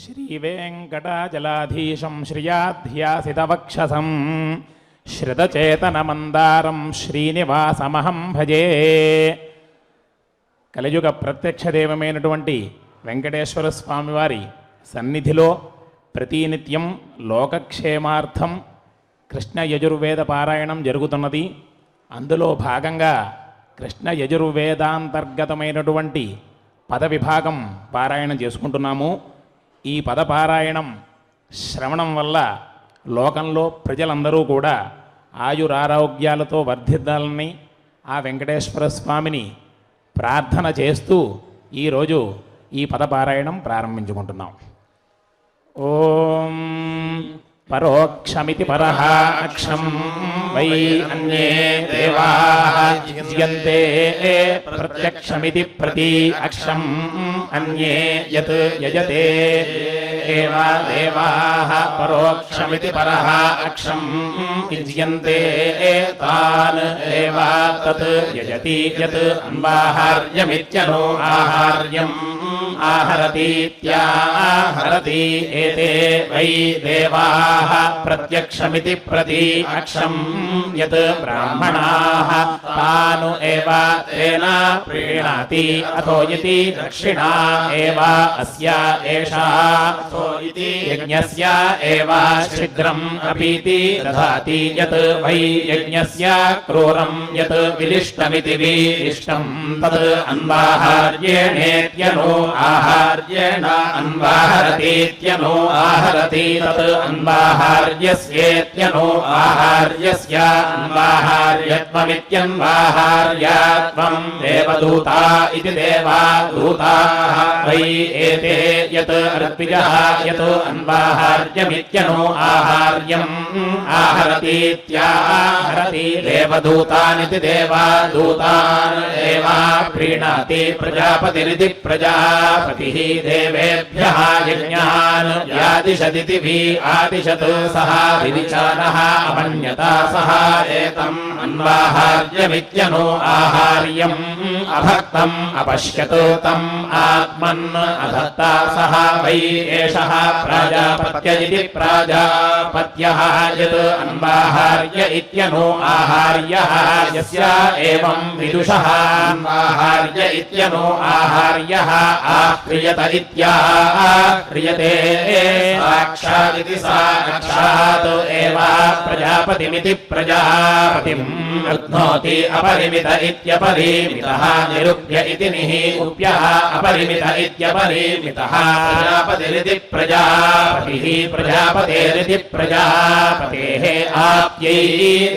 శ్రీవేంకటాచలాధీశం శ్రియాధ్యాసితవక్షసం శ్రుతచేతనమందారం శ్రీనివాసమహం భజే. కలియుగ ప్రత్యక్ష దైవమైనటువంటి వెంకటేశ్వర స్వామివారి సన్నిధిలో ప్రతినిత్యం లోకక్షేమార్థం కృష్ణ యజుర్వేద పారాయణం జరుగుతున్నది. అందులో భాగంగా కృష్ణ యజుర్వేదాంతర్గతమైనటువంటి పద విభాగం పారాయణం చేసుకుంటున్నాము. ఈ పద పారాయణం శ్రవణం వల్ల లోకంలో ప్రజలందరూ కూడా ఆయురారోగ్యాలతో వర్ధిల్లాలని ఆ వెంకటేశ్వర స్వామిని ప్రార్థన చేస్తూ ఈరోజు ఈ పద పారాయణం ప్రారంభించుకుంటున్నాం. ఓం పరోక్షమితి పరః అక్షం వై అన్యే దేవాః యుజ్యంతే ప్రత్యక్షమితి ప్రతి అక్షం అన్యే యత్ యజతే ఏవ దేవాః పరోక్షమితి పరః అక్షం యుజ్యంతే తాన్ ఏవ తత్ యజతి యత్ అన్వాహార్యమిత్యనో ఆహార్యం ఆహరతీత్యాహరతి ఏతే వై దేవాః ప్రత్యక్షమితి ప్రతి అక్షం యత్ బ్రాహ్మణాః తాను ఏవ తేన ప్రీణాతి అథో ఇతి దక్షిణా ఏవ అస్య ఏషా అథో ఇతి యజ్ఞస్య ఏవ శీఘ్రం అపీతి దధాతి యత్ వై యజ్ఞస్య క్రూరం యత్ విలిష్టమితి విలిష్టం తత్ అన్వాహార్యేణేత్యనో ఆహార్యేణ అన్వాహరతీత్యనో ఆహరతి తత్ అన్వాహార్యస్యేత్యనో ఆహార్యస్య అన్వాహార్యత్వమిత్యన్వాహార్యత్వం దేవదూతా ఇతి దేవాదూతాః వై ఏతే యత్ ఋత్విజః యత్ అన్వాహార్యమిత్యనో ఆహార్యం ఆహరతీత్యాహరతి దేవదూతానితి దేవాదూతాన్ ఏవ ప్రీణాతి ప్రజాపతిరితి ప్రజాపతిః దేవేభ్యః యజ్ఞాన్ యాదిశదితి వి ఆదిశత్ సహ విరిచానః అమన్యతా సహ ఏతం అన్వాహార్యమిత్యనో ఆహార్యం అభక్తం అపశ్యత్ తం ఆత్మన్ అధత్తా సహ వై ఏషః ప్రాజాపత్య ఇతి ప్రాజాపత్యః యత్ అన్వాహార్య ఇత్యనో ఆహార్యః యస్య ఏవం విదుషః అన్వాహార్య ఇత్యనో ఆహార్యః ఆక్రియత ఇత్యాక్రియతే సాక్షాదితి సాక్షాత్ ఏవ ప్రజాపతిమితి ప్రజాపతిం అగ్నోతి అపరిమిత ఇత్యపరిమితః నిరుప్య ఇతి నిరూప్యః అపరిమిత ఇత్యపరిమితః ప్రజాపతిరితి ప్రజాపతిః ప్రజాపతేరితి ప్రజాపతేః ఆప్యై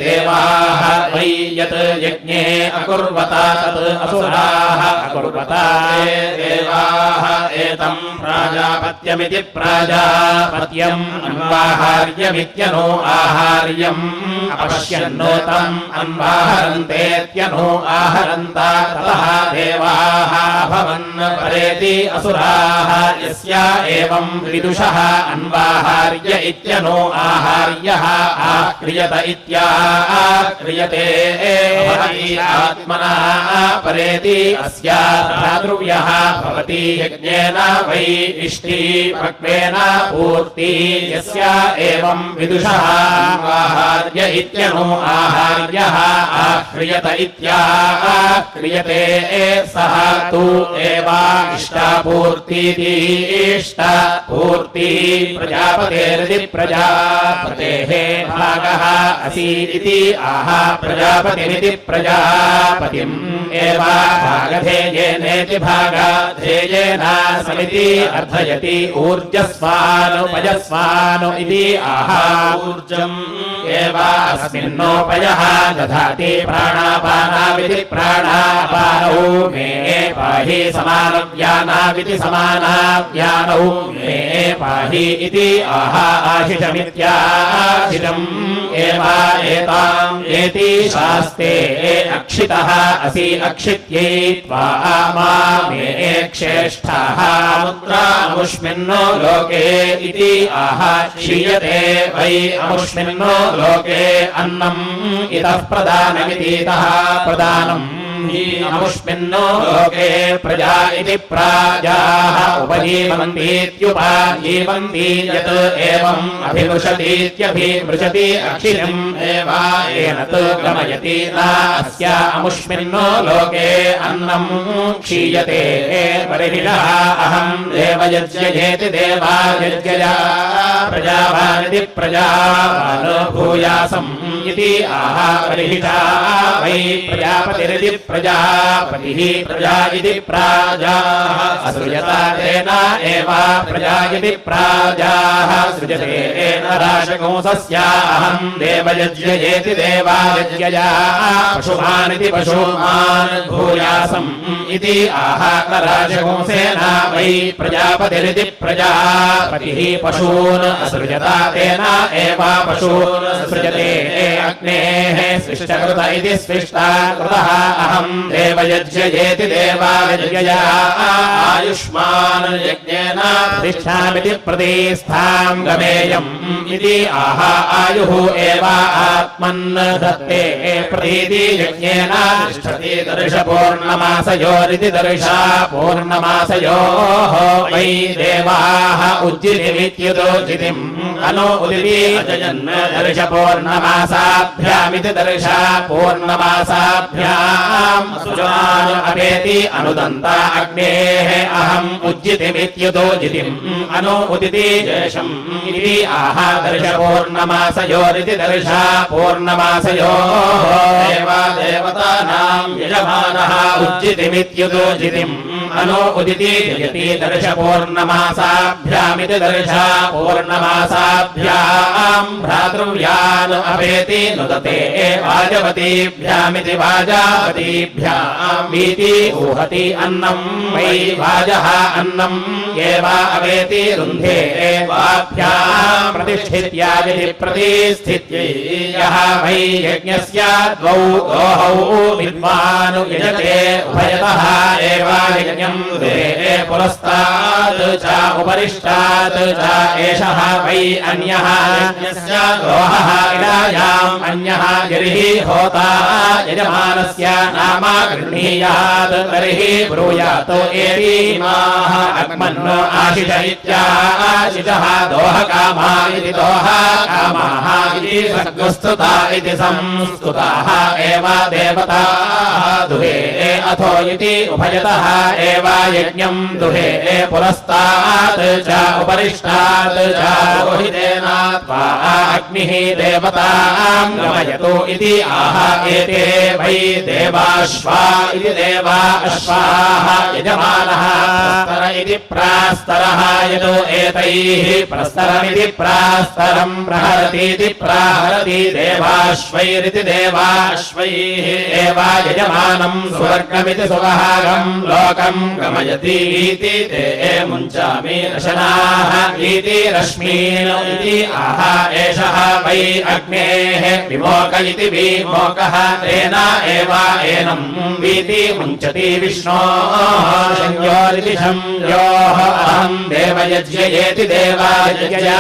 దేవాః వై యత్ యజ్ఞే అకుర్వత తత్ అసురాః అకుర్వత దేవాః ఏతం ప్రాజాపత్యమితి ప్రాజాపత్యం అన్వాహార్యమిత్యనో ఆహార్యం అపశ్యన్నో తం అన్వాహరంతేత్యనో ఆహరంత తతః దేవాః భవన్ పరేతి అసురాః యస్య ఏవం విదుషః అన్వాహార్య ఇత్యనో ఆహార్యః ఆక్రియత ఇత్యాక్రియతే ఆత్మనా పరేతి అస్య భ్రాతృవ్యః భవతి యజ్ఞేన వై ఇష్టి పక్వేన పూర్తి యస్య ఏవం విదుషః ఆహార్య ఇత్యనో ఆహార్యః ఆక్రియత ఇత్యాక్రియతే సహ తు ఏవ ఇష్టాపూర్తితి ఇష్టాపూర్తి ప్రజాపతేరితి ప్రజాపతేః భాగః అసి ఇతి ఆహ ప్రజాపతిమితి ప్రజాపతిం ఏవ భాగధేయేనేతి భాగధేయేన సమితి అర్థయతి ఊర్జస్వానుపజస్వాను ఇది ఆహ ఊర్జం ఏవ అస్మిన్నోపయః దధాతి ప్రాణాపానావితి ప్రాణాపానౌ మే పాహి సమానవ్యానావితి సమానవ్యానౌ మే పాహి ఇతి ఆహ ఆశిషమిత్యాశిషం ఏవ ఏతాం ఏతి శాస్తే అక్షితః అసి అక్షిత్యై త్వా మా మే క్షేష్ఠః ముద్రాముష్మిన్నో లోకే ఇతి ఆహ క్షీయతే వై అముష్మిన్నో లోకే అన్నం ఇతః ప్రదానమితి ఇతః ప్రదానం हि अमुष्मिन्नो लोके प्रजा इति प्राजाः उपजीवन्तीत्युपजीवन्ति यत् एवम् अभिमृशतीत्यभिमृशति अक्षितिम् एवायेन तु गमयति न अस्य अमुष्मिन्नो लोके अन्नम् क्षीयते परिहितः अहम् देवयज्ञयेति देवायज्ञया प्रजावानिति प्रजावान् भूयासम् इति आह परिहिता वै प्रजापतिरिति प्रजापतिः प्रजा इति प्राजाः असृजता तेन एव प्रजा इति प्राजाः सृजते तेन राजकोऽसस्याहम् देवयज्ञयेति देवायज्ञया पशुमानिति पशुमान् भूयासम् इति आह राजकोऽसेन वै प्रजापतिरिति प्रजापतिः पशून् असृजता तेन एव पशून् सृजते अग्नेः स्विष्टकृत इति स्विष्टा कृतः अहम् देवयज्ञयेति देवायज्ञया आयुष्मान् यज्ञेन प्रतिष्ठामिति प्रतिष्ठाम् गमेयम् इति आह आयुः एव आत्मन् दत्ते प्रतीति यज्ञेन तिष्ठति दर्शपूर्णमासयोरिति दर्शा पूर्णमासयोः वै देवाः उज्जितिमित्युदोजितिम् अनु उदिति अजयन् दर्शपूर्णमासाभ्यामिति दर्शा पूर्णमासाभ्याम् सुजान् अपेति अनुदन्ता अग्नेः अहम् उज्जितिमित्युदोजितिम् अनु उदिति जेषम् इति आह दर्शपूर्णमासयोरिति दर्शा पूर्णमासयोः देवा देवतानाम् यजमानः उज्जितिमित्युदोजितिम् अनु उदिति जयति दर्शपूर्णमासाभ्यामिति दर्शा पूर्णमासाभ्याम् भ्रातृव्यान् अपेति नुदते वाजवतीभ्यामिति वाजावतीभ्याम् वीति ऊहति अन्नम् वै वाजः अन्नम् एव अवेति रुन्धे वाभ्याम् प्रतिष्ठित्यादिति प्रतिष्ठित्यै यः वै यज्ञस्य द्वौ दोहौ विद्वान् यजते उभयतः एव यज्ञम् दुहे पुरस्तात् च उपरिष्टात् च एषः वै अन्यः यज्ञस्य दोहः इडायाम् अन्यः यर्हि होता यजमानस्य नाम गृह्णीयात् तर्हि ब्रूयात् एतीमाः अग्मन्नो आशिष इत्याशिषः दोहकामा इति दोहकामाः इति सर्गस्तुता इति संस्तुताः एव देवताः दुहे अथो इति उभयतः एव यज्ञम् दुहे पुरस्तात् च उपरिष्टात् च रोहितेनात्वा अग्निः देवताम् गमयतु इति आह एते वै देवाश्वा इति देवा अश्वाः यजमानः प्रस्तर इति प्रास्तरः यतो एतैः प्रस्तरमिति प्रास्तरम् प्रहरतीति प्राहरति देवाश्वैरिति देवाश्वैः एव यजमानम् सुवर्गमिति सुवहागम् लोकम् गमयति इति ते मुञ्चामि रशनाः इति रश्मीन् इति आह एषः वै अग्नेः विमोक इति विमोकः तेन एव एनम् वीति मुञ्चति विष्णोः संयोरिति संयोः अहम् देवयज्ञयेति देवायज्ञया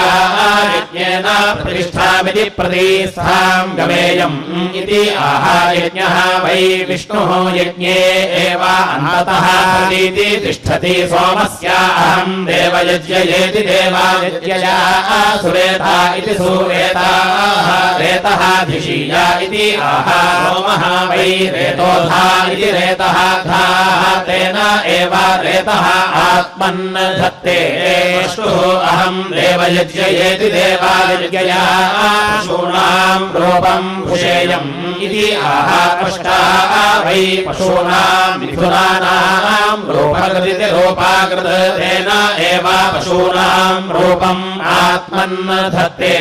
यज्ञेन प्रतिष्ठामिति प्रतिष्ठाम् गमेयम् इति आह यज्ञः वै विष्णुः यज्ञे एव अन्ततः प्रतीति तिष्ठति सोमस्य अहम् देवयज्ञयेति देवायज्ञया सुरेता इति सुरेताः रेतः धिषीया इति आह सोमः वै रेतोधा इति रेतः धाः तेन एव रेतः आत्मन् धत्ते पशुः अहम् देवयज्ञयेति देवायज्ञया पशूनाम् रूपम् भुषेयम् इति आह पष्टाः वै पशूनाम् मिथुनानाम् रूपकृतिति रूपाकृत तेन एव पशूनाम् रूपम् आत्मन् धत्ते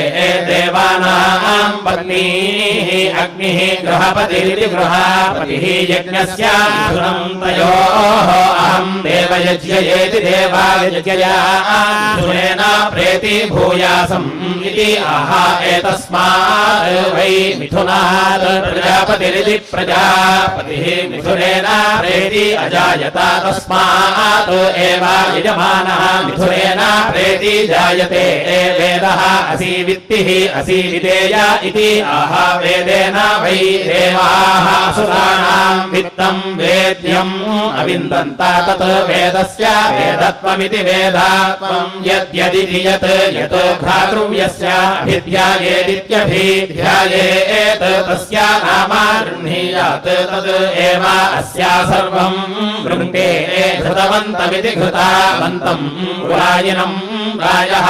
देवानाम् पत्नीः अग्निः गृहपतिरिति गृहपतिः यज्ञस्य मिथुनम् तयोः अहम् देवयज्ञयेति देवायज्ञया मिथुनेन प्रेति भूयासम् इति आह एतस्मात् वै मिथुनात् प्रजापतिरिति प्रजापतिः मिथुनेन प्रेति अजायत तस्मात् एव यजमानः मिथुनेन प्रेति जायते वेदः असि वित्तिः असि विदेय इति आह वेदेन वै देवाः असुराणां वित्तं वेद्यम् अविन्दन्त तत् वेदस्य वेदत्वमिति वेदात्वं यद्यदिति यत् यत् भ्रातृव्यस्य अभिध्यायेदित्यभिध्यायेत् तस्य नाम गृह्णीयात् तद् एव अस्या सर्वं वृङ्क्ते घृतवन्तमिति घृतावन्तं वाजिनं राजः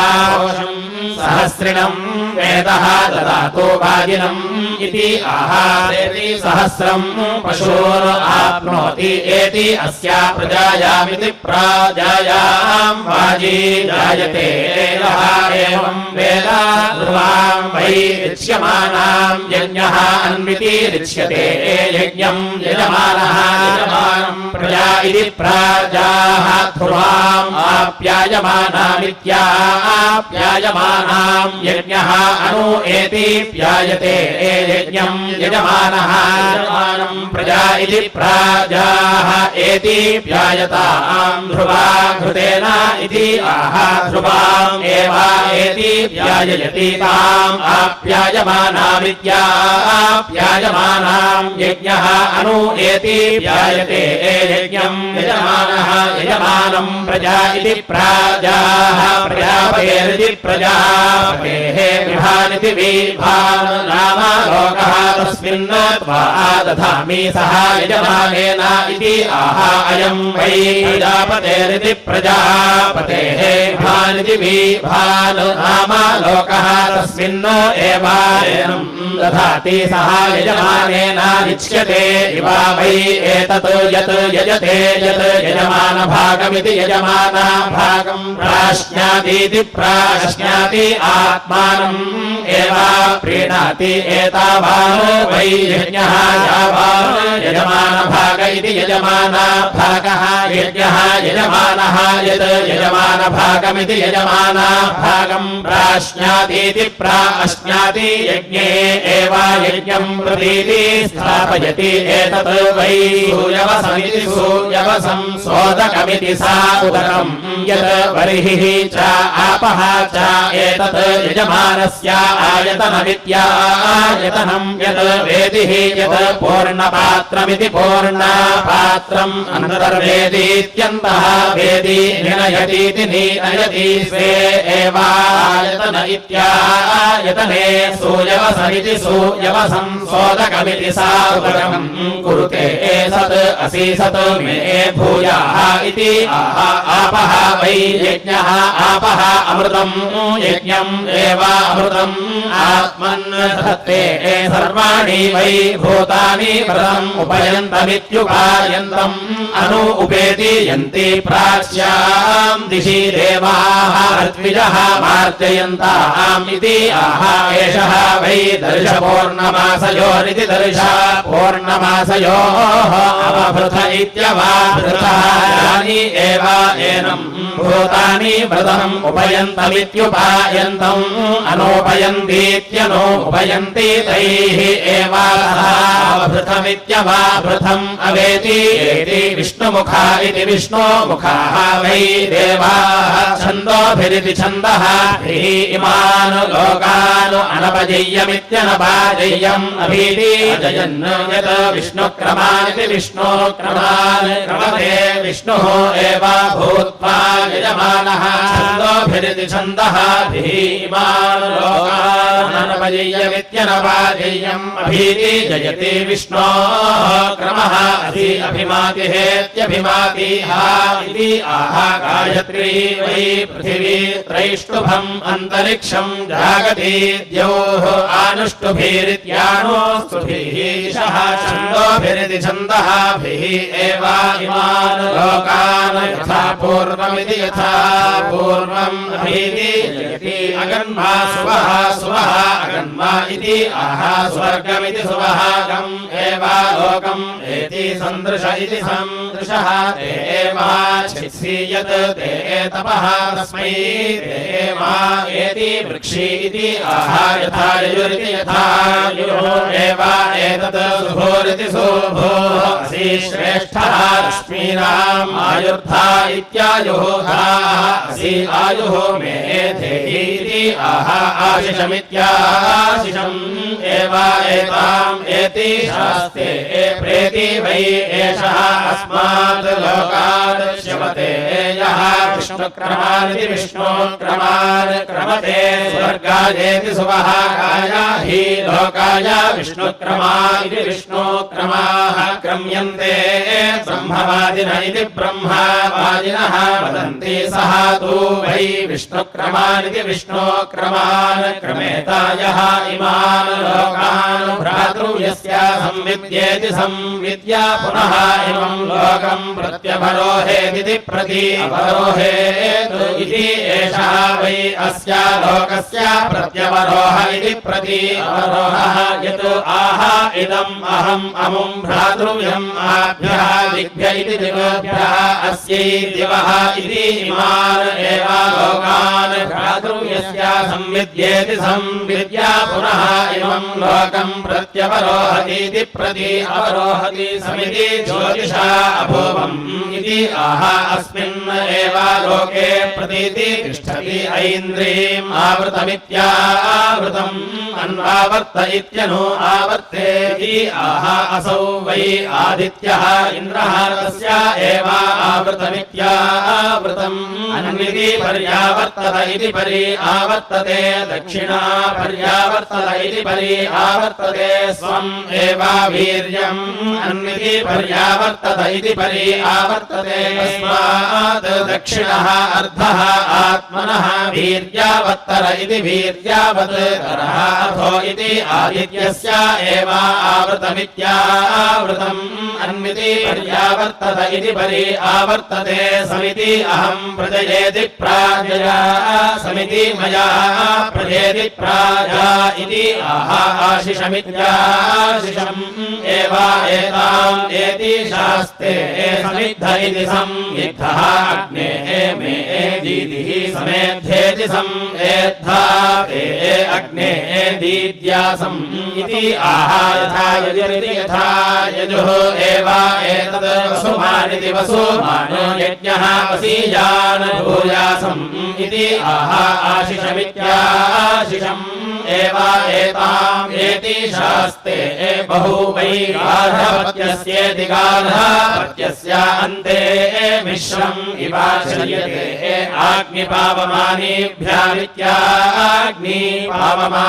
सहस्रिणं वेदः ददातु वाजिनम् इति आहारेति सहस्रं पशून् आप्नोति एति अस्या प्रजायामिति प्राजायां वाजी जायते एवं वेद ध्रुवां वै ऋच्यमानां यज्ञः अन्विति ऋच्यते यज्ञं यजमानः यजमानं प्रजा इति प्राजाः ध्रुवाम् आप्यायमानामित्याप्यायमानां यज्ञः अनु एति प्यायते यज्ञं यजमानः यजमानं प्रजा इति प्राजाः एति प्यायतां ध्रुवा घृतेन इति आह ध्रुवाम् एव एति प्याययति ताम् आप्यायमानामित्याप्यायमानां यज्ञः अनु एति प्यायते यज्ञं यजमानः यजमानं प्रजा इति प्राजाः प्रजापतेरिति प्रजापतेः विभानिति विभान् नाम लोकः तस्मिन् त्वा दधामि सः यजमानेन इति आह अयं वै प्रजापतेरिति प्रजापतेः विभानिति विभान् नाम लोकः तस्मिन् एव दधाति सः यजमानेन निच्यते इव वै एतत् यत् यजते यत् यजमानभागमिति यजमानभागं प्राश्नातीति प्राश्नाति आत्मानम् एव प्रीणाति एतावान् वै यज्ञः यावान् यजमानभाग इति यजमानभागः यज्ञः यजमानः यत् यजमानभागमिति यजमानभागं प्राश्नातीति प्राश्नाति यज्ञे एव यज्ञं प्रतीति स्थापयति एतत् वै सूयवसमिति सूयवसं सोदकमिति सा उदकं यत् बर्हिः च आपः च एतत् यजमानस्य आयतनमित्यायतनं यत् वेदिः यत् पूर्णपात्रमिति पूर्णपात्रम् अन्तर्वेदीत्यन्तः वेदी निनयतीति निनयति स्वे एवायतन इत्यायतने सूयवसमिति सूयवसं सोदकमिति सा उदकं कुरुते सत् असि सत् मे भूयाः इति आपः वै यज्ञः आपः अमृतं यज्ञम् एव अमृतम् आत्मन् धत्ते सर्वाणि वै भूतानि व्रतम् उपयन्तमित्युपायन्तम् अनु उपेति यन्ति प्राच्यां दिशि देवाः ऋत्विजः मार्जयन्ताम् इति आह एषः वै दर्शपूर्णमासयोरिति दर्श पूर्णमासयोः अवभृत इत्यवाभृतः यानि एव एनं भूतानि व्रतम् उपयन्तमित्युपायन्तम् अनोपयन्तीत्यनो उपयन्ति तैः एव अवभृतमित्यवाभृतम् अवेति एति विष्णुमुखा इति विष्णुमुखाः वै देवाः छन्दोभिरिति छन्दः इमान् लोकान् अनपजय्यमित्यनपाजय्यम् अभीति अजयन् यत् विष्णुक्रमानिति विष्णुक्रमान् क्रमते विष्णुः एव भूत्वा यजमानः छन्दोभिरिति छन्दः इमान् लोकान् अनपजय्यमित्यनपाजय्यम् अभीति जयति विष्णोः क्रमः असि अभिमातिहेत्यभिमाति इति आह गायत्री वै पृथिवी त्रैष्टुभम् अन्तरिक्षम् जागति द्योः आनुष्टुभिरित्यानुस्तुभिः शः छन्दोभिरिति छन्दः एव इमान् लोकान् यथा पूर्वमिति यथा पूर्वम् अभीति जयति अगन्मा सुवः सुवः अगन्मा इति आह स्वर्गमिति सुवहागम् एव लोकम् एति सन्दृश इति सन्दृशः ते मा छित्सीयत् ते तपः तस्मै ते मा एति वृक्षी इति आह यथा यजुरिति यथा युः एव एतत् सुभोरिति सुभोः असि श्रेष्ठः रश्मीनाम् आयुर्धा इत्यायुः धासि आयुः मे धेहीति आह आशिषमित्याशिषम् एव एताम् एति शास्ते प्रेति वै एषः अस्मात् लोकात् श्यवते यः विष्णुक्रमानिति विष्णुक्रमान् क्रमते स्वर्गायेति सुवहाकाय हि लोकाय विष्णुक्रमा इति विष्णुक्रमाः क्रम्यन्ते ब्रह्मवादिन इति ब्रह्मवादिनः वदन्ति सः तु वै विष्णुक्रमानिति विष्णुक्रमान् क्रमेत यः इमान् लोकान् भ्रातृयस्य संविद्येति संविद्या पुनः इमं लोकं प्रत्यवरोहेदिति प्रति अवरोहेत् इति एषः वै अस्य लोकस्य प्रत्यवरोह इति प्रति अवरोहः यत् आह इदम् अहम् अमुं भ्रातृव्यम् आभ्यः दिग्भ्य इति दिग्भ्यः अस्यै दिवः इति इमान् एव लोकान् भ्रातृव्यस्य संविद्येति संविद्या पुनः इमं लोकं प्रत्यवरोहतीति प्रति अवरोहति समिति ज्योतिषा अभूवम् इति आह अस्मिन् एव लोके प्रतीति तिष्ठति ऐन्द्रीम् आवृतमित्यावृतम् अन्वावर्त इत्यनु आवर्तेति आह असौ वै आदित्यः इन्द्रः तस्य एव आवृतमित्यावृतम् अन्विति पर्यावर्तत इति परि आवर्तते दक्षिणा पर्यावर्तत इति परि आवर्तते स्वम् एव वीर्यम् अन्विति पर्यावर्तत इति परि आवर्तते तस्मात् दक्षिणः अर्धः आत्मनः वीर्यावत्तर इति वीर्यावत्तरः अथो इति आदित्यस्य एव आवृतमित्यावृतम् अन्विति पर्यावर्तत इति परि आवर्तते समिति अहम् प्रजयेति प्राजया समिति मया प्रजयेति प्राजा इति आह आशिषमित्याशिषम् एव एताम् एति शास्ते समिद्ध इति संविद्धः अग्ने मे दीदिः समेध्येति समेद्धा ते अग्ने दीद्यासम् इति आह यथा यजुरिति यथा यजुः एव एतद् वसुमानिति वसुमानो यज्ञः वसीयान् भूयासम् इति आह आशिषमित्याशिषम् एव एताम् एति शास्ते बहु वै गार्हपत्यस्येति गार्हपत्यस्य अन्ते मिश्रम् इवाचर्यते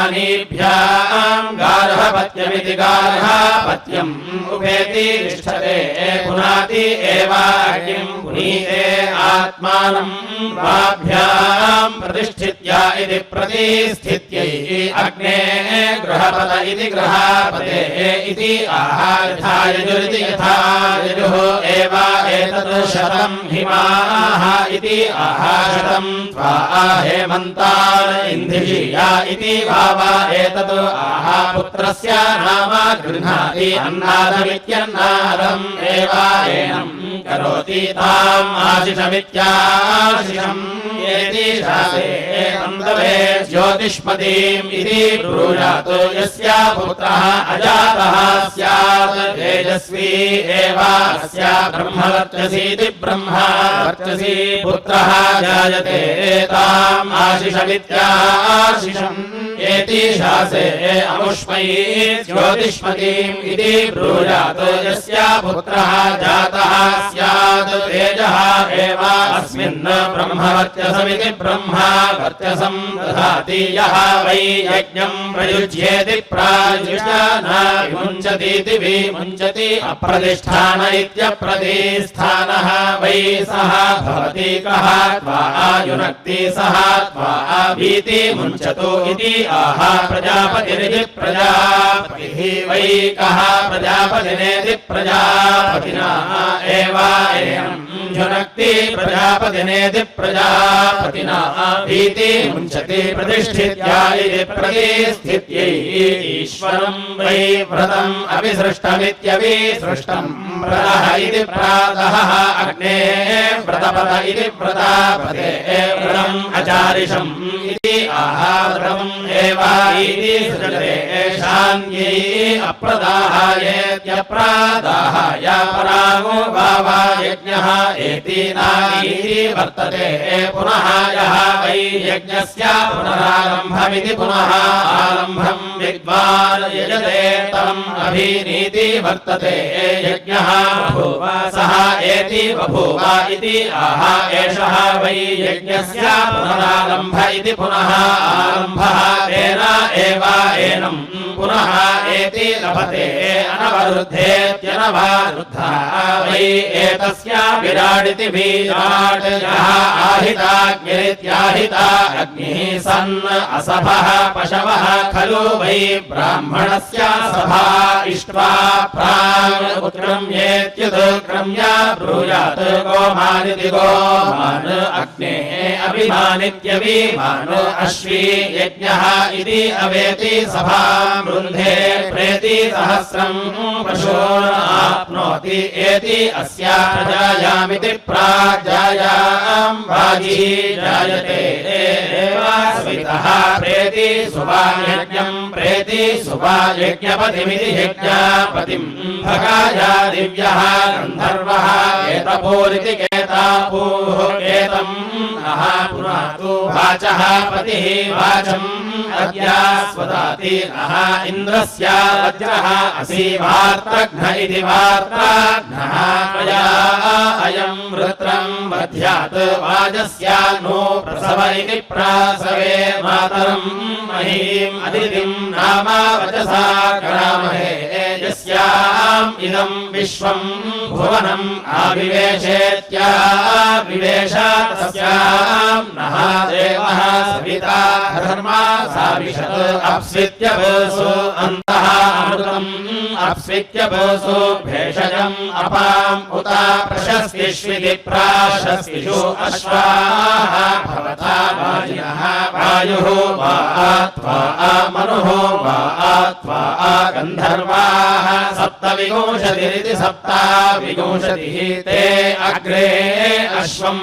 आग्निपावमानेभ्यामित्याग्निपावमानेभ्याम् गार्हपत्यमिति गार्हपत्यम् उपेति तिष्ठते पुनाति एव अग्निम् पुनीते आत्मानम् द्वाभ्याम् प्रतिष्ठित्य इति प्रतिष्ठित्यै अग्ने गृहपत इति गृहपते इति आह यथा यजुरिति यथा यजुः एव एतत् शतम् हिमाः इति आह शतम् त्वा हेमन्तान् इन्धिषीया इति भाव एतत् आह पुत्रस्य नाम गृह्णाति अन्नादमित्यन्नादम् एव एनम् करोति ताम् आशिषमित्याशिषम् एति शास्ते अन्धवे ज्योतिष्मतीम् इति ब्रूयात् यस्य पुत्रः अजातः स्यात् तेजस्वी एव अस्य ब्रह्मवर्चसीति ब्रह्मवर्चसी पुत्रः जायते ताम् आशिषमित्याशिषम् एति शास्ते अमुष्मै ज्योतिष्मतीम् इति ब्रूयात् यस्य पुत्रः जातः स्यात् तेजः एव अस्मिन् ब्रह्मवर्चसमिति ब्रह्मवर्चसम् दधाति यः वै यज्ञम् प्रयुज्येति प्रायुज्यान विमुञ्चतीति विमुञ्चति अप्रतिष्ठान इत्यप्रतिष्ठानः वै सः भवति कः त्वा युनक्ति सः त्वा भीति मुञ्चतु इति आह प्रजापतिरिति प्रजापतिः वै कः प्रजापतिनेति प्रजापतिना एव एनम् भुनक्ति प्रजापतिनेति प्रजापतिना भीति मुञ्चति प्रतिष्ठित्या इति प्रतिष्ठित्यै ईश्वरं वै व्रतम् अभिसृष्टमित्यभिसृष्टम् व्रतः इति प्रातः अग्ने व्रतपद इति व्रतापते व्रतम् अचारिषम् इति आहारम् एव इति सृजते शान्यै अप्रदाहायेत्यप्रदाहाय परागो भावा यज्ञः एति नागीति वर्तते पुनः यः वै यज्ञस्य पुनरारम्भमिति पुनः आरम्भम् विद्वान् यजते तम् अभिनीति वर्तते यज्ञः बभूव सः एति बभूव इति आह एषः वै यज्ञस्य पुनरारम्भ इति पुनः आरम्भः तेन एव एनम् पुनः एति लभते अनवरुद्धेत्यनवरुद्धः वै एतस्य विराडिति विराट् यः आहिताग्निरित्याहिता अग्निः सन् असभः पशवः खलु वै ब्राह्मणस्य सभा इष्ट्वा प्राङ्क्रम्येत्युत्क्रम्य ब्रूयात् गोमानिति गोमान् अग्नेः अभिमानित्यभिमान् अश्वी यज्ञः इति अवेति सभाम् वृन्धे प्रेति सहस्रम् पशून् आप्नोति एति अस्या प्रजायामिति प्राजायाम् वाजी जायते देवास्मितः प्रेति सुवायज्ञम् प्रेति सुवायज्ञपतिमिति यज्ञपतिम् भगाया दिव्यः गन्धर्वः केतपोरिति केतापूः केतम् नः पुनातु वाचः पतिः वाचम् अद्यास्वदाति नः इन्द्रस्य वज्रः असि वार्त्रघ्न इति वार्त्रघ्नः त्वया अयम् वृत्रम् वध्यात् वाजस्य नो प्रसव इति प्रासवे मातरम् महीम् अदितिम् नाम वचसा करामहे यस्याम् इदम् विश्वम् भुवनम् आविवेशेत्याविवेश तस्याम् नः देवः सविता धर्मा साविशत् अप्स्वित्य भूसु अन्तः अमृतम् अप्स्वित्य भूसु भेषजम् अपाम् उत प्रशस्तिष्विति प्राशस्तिषु अश्वाः भवता वाजिनः वायुः वा त्वा मनुः वा त्वा गन्धर्वाः सप्तविंशतिरिति सप्ताविंशतिः ते अग्रे अश्वम्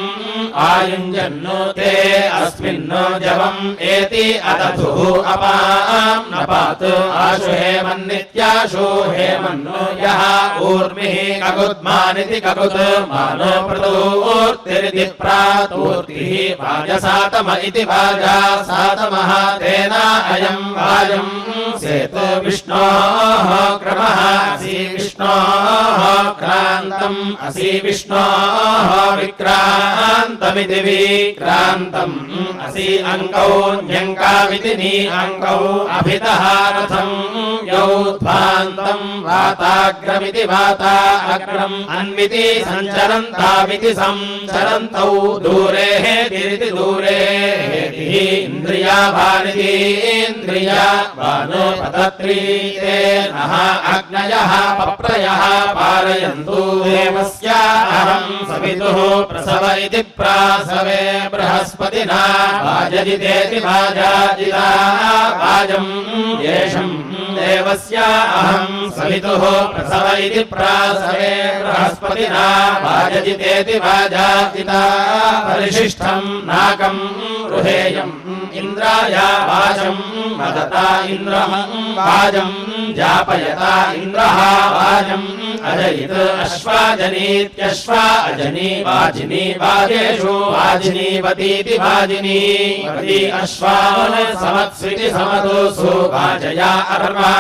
आयुञ्जन्नु ते अस्मिन् जवम् एति अदधुः अपाम् नपात् आशु हेमन्नित्याशु हेमन्नु यः ऊर्मिः ककुद्मानिति ककुद्मानो प्रतूर्तिरिति प्रातूर्तिः वाजसातम इति वाजासातमः तेन अयम् वाजम् सेतु विष्णोः क्रमः असि विष्णोः क्रान्तम् असि विष्णोः विक्रान्तमिति विक्रान्तम् असि अङ्कौ न्यङ्काविति नि अङ्कौ अभितः रथम् यौध्वान्तम् वाताग्रमिति वाता अग्रम् अन्विति सञ्चरन्ताविति संचरन्तौ दूरे हेतिरिति दूरे हेतिः इन्द्रियाभानिति इन्द्रिया भानुपतत्रीते नः अग्नयः पप्रयः पारयन्तु देवस्य अहम् सवितुः प्रसव इति प्रासवे बृहस्पतिना वाजजितेति वाजाजिता वाजम् येषम् देवस्य अहम् सवितुः प्रसव इति प्रासवे बृहस्पतिना वाजजितेति वाजाजिता परिशिष्टम् नाकम् रुहेयम् इन्द्राय वाचम् मदता इन्द्रः वाजम् जापयता इन्द्रः वाजम् अजयित् अश्वाजनीत्यश्वा अजनी वाजिनी वाजेषु वाजिनीवतीति वाजिनी वती अश्वान् समत्स्विति समतोऽसु वाजया अर्वा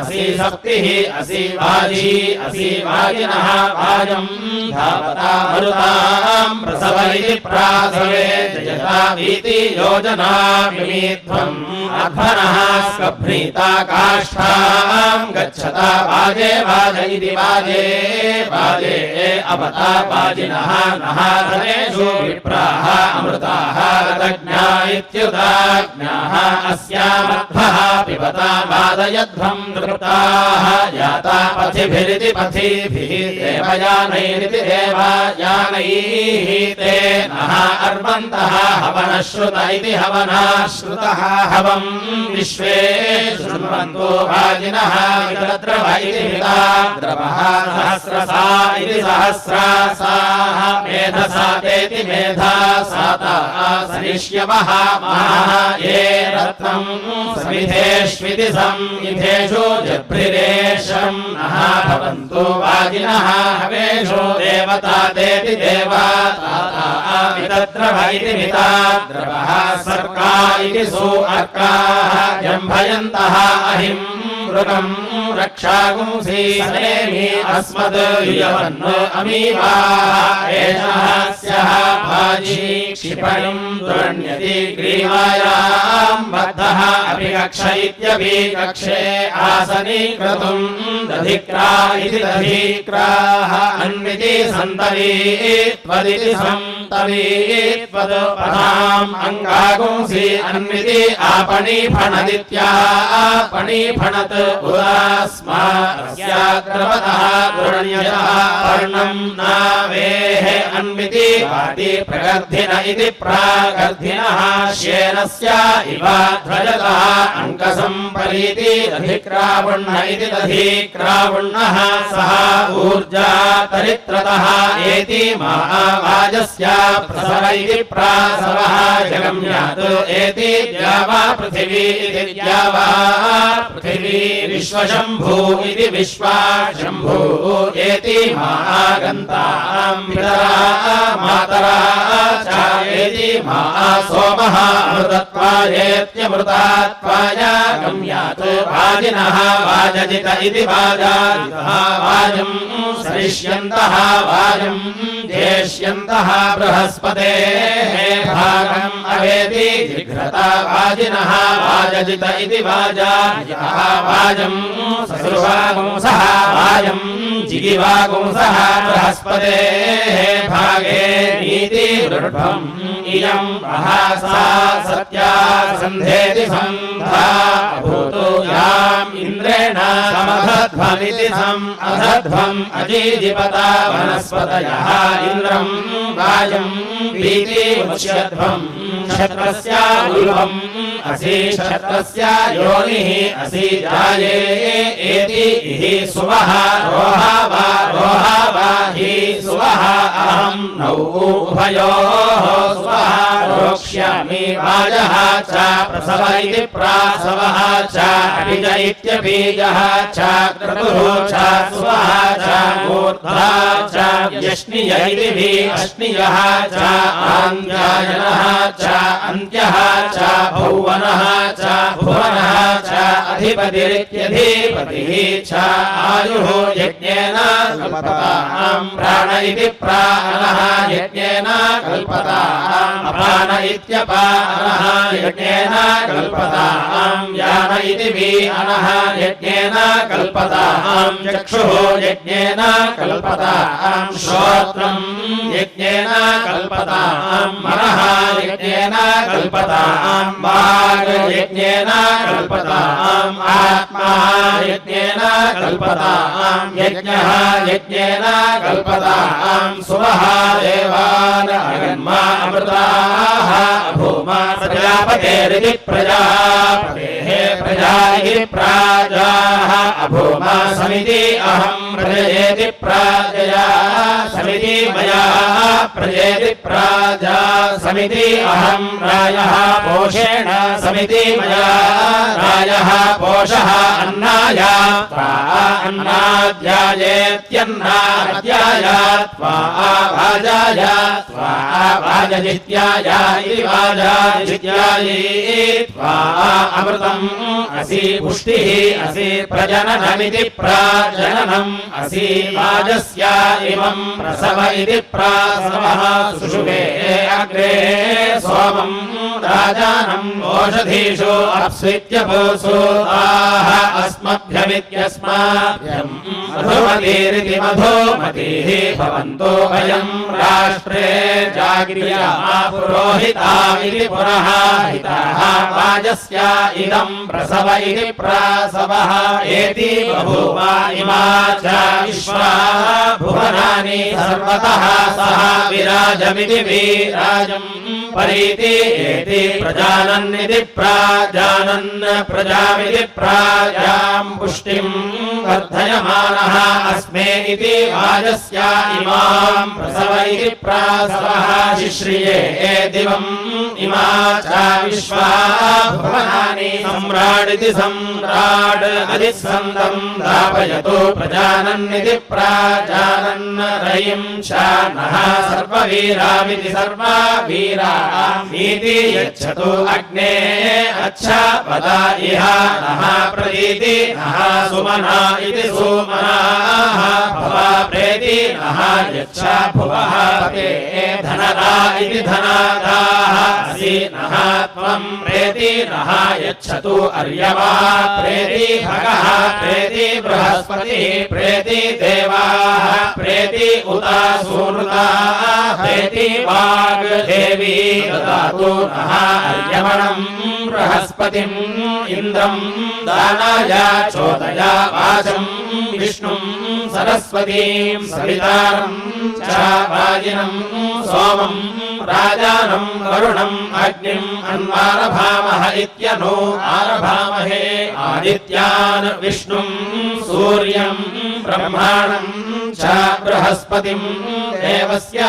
असि सप्तिः असि वाजी असि वाजिनः वाजम् धावता मरुताम् प्रसव इति प्रासवे जयतावीति योजना विमीध्वम् अध्वनः स्कभ्रीता काष्ठाम् गच्छता वाजे वाज इति वाजे वाजे अपता वाजिनः नः धनेषु विप्राः अमृताः रतज्ञा इत्युदाज्ञाः अस्यामध्वः पिबता वादयध्वम् तृप्ताः याता पथिभिरिति पथिभिः देवयानैरिति देवयानैः ते नः अर्वन्तः हवनश्रुत इति हवनाश्रुतः हवम् विश्वे शृण्वन्तो वाजिनः वितद्रव इति वितद्रवः सहस्रसा इति सहस्रासाः मेधसा तेति मेधासाताः सरिष्यवः महाः ये रत्नम् समिधेष्विति समिधेषु जभ्रिरेशम् नः भवन्तु वाजिनः हवेषु देवता तेति देवताः वितद्रव इति वितद्रवः सर्का इति सुअर्काः जम्भयन्तः अहिम् मृगम् रक्षागुंसि सनेमि अस्मद् युयवन् अमीवाः एषः स्यः भाजी क्षिपणिम् दुरण्यति ग्रीवायाम् बद्धः अपि कक्ष इत्यपि कक्षे आसनीकृतुम् दधिक्रा इति दधिक्राः अन्विति सन्तवी त्वदिति सन्तवी त्वदपदाम् अङ्गागुंसि अन्विति आपणीफणदित्यापणीफणत् उदास्मास्याग्रवतः दुरण्ययः पर्णम् नावेः अन्विति वाति प्रगर्धिन इति प्रागर्धिनः श्येनस्य इव ध्वजतः अङ्कसम्परीति दधिक्रावुण्ण इति दधिक्रावुण्णः सः ऊर्जा तरित्रतः एति महावाजस्य प्रसव इति प्रासवः जगम्यात् एति द्यावा पृथिवी इति द्यावा पृथिवी विश्वशम्भू इति विश्वाशम्भू एति महागन्ताम् पितरः मातरः च एति महासोमः अमृतत्वायेत्यमृतात्वाय गम्यात् वाजिनः वाजजित इति वाजाजितः वाजम् सरिष्यन्तः वाजम् जेष्यन्तः बृहस्पतेः भागम् अवेति जिघ्रता वाजिनः वाजजित इति वाजाजितः वाजम् ससुर्वागुंसः वाजम् जिगिवागुंसः बृहस्पतेः भागे नीति वृड्भम् इयम् अहासा सत्या सन्धेति सन्धा अभूतो याम् इन्द्रेण समधध्वमिति सम् अधध्वम् अजीजिपता वनस्पतयः इन्द्रम् वाजम् वीति उच्यध्वम् क्षत्रस्य उल्बम् असि क्षत्रस्य योनिः असि जाये एति इहि सुवः रोहा वा हि सुवः अहम् नौ उभयोः सुवः रोक्ष्यामि वाजः च प्रसव इति प्रासवः च अभिज इत्यबीजः च क्रतुः च सुवः च मूर्धा च यष्णिय इति भि अश्नियः च आन्त्यायनः च अन्त्यः च भौवनः च भुवनः च अधिपतिरित्यधिपतिः च आयुः यज्ञेन कल्पताम् प्राण इति प्राणः यज्ञेन कल्पताम् अपान इत्यपानः यज्ञेन कल्पताम् यान इति वीनः यज्ञेन कल्पताम् चक्षुः यज्ञेन कल्पताम् श्रोत्रम् यज्ञेन कल्पताम् मनः यज्ञेन कल्पताम् वाग् यज्ञेन कल्पताम् आत्मा यज्ञेन कल्पताम् यज्ञः यज्ञेन कल्पताम् सुवः देवान् अगन्मा अमृताः भूमा प्रजापतेरिति प्रजापतेः प्रजा इति प्राजाः अभूमा समिति अहम् प्रजयेति प्राजया समिति मया प्रजयेति प्राजा समिति अहम् रायः पोषेण समिति मया रायः पोषः अन्नाय त्वा अन्नाद्यायेत्यन्नाद्याय त्वा वाजाय त्वा वाजजित्याय इति वाजाजित्यायै त्वा अमृतम् असि पुष्टिः असि प्रजननमिति प्राजननम् असि वा वाजस्य इमं प्रसव इति प्रासवः सुषुवे अग्रे सोमं राजानम् ओषधीषु अप्स्वित्यपोसु आह अस्मभ्यमित्यस्माभ्यम् मधुमतीरिति मधुमतीः भवन्तो वयम् राष्ट्रे जाग्र्यामा पुरोहिता इति पुनः हिताः वाजस्य इदम् प्रसव इति प्रासवः एति बभूव इमा च विश्वा भुवनानि सर्वतः सह विराजमिति विराजम् परीति एति प्रजानन्निति प्राजानन् प्रजामिति प्राजाम् पुष्टिम् वर्धयमानः अस्मे इति वाजस्य इमाम् प्रसव इति प्रासवः शिश्रिये दिवम् इमा च विश्वा भुवनानि सम्राडिति सम्राड् अधिस्सन्दम् दापयतु प्रजानन्निति प्राजानन् रयिम् शानः सर्ववीरामिति सर्ववीरामीति यच्छतु अग्ने अच्छा वदा इह नः प्रतीति नः सुमना इति सुमनाः भवा प्रेति नः यच्छा भुवः ते धनदा इति धनादाः असि नः त्वम् प्रेति नः यच्छतु अर्यवा प्रेति भगः प्रेति बृहस्पतिः प्रेति देवाः प्रेति उता सूनुताः प्रेति वाग् देवी ददातु नः अर्यमणम् बृहस्पतिम् इन्द्रम् दानाय चोदय वाचम् विष्णुम् सरस्वतीम् सवितारम् च वाजिनम् सोमम् राजानम् वरुणम् अग्निम् अन्वारभामः इत्यनु आरभामहे आदित्यान् विष्णुम् सूर्यम् ब्रह्माणम् च बृहस्पतिम् देवस्य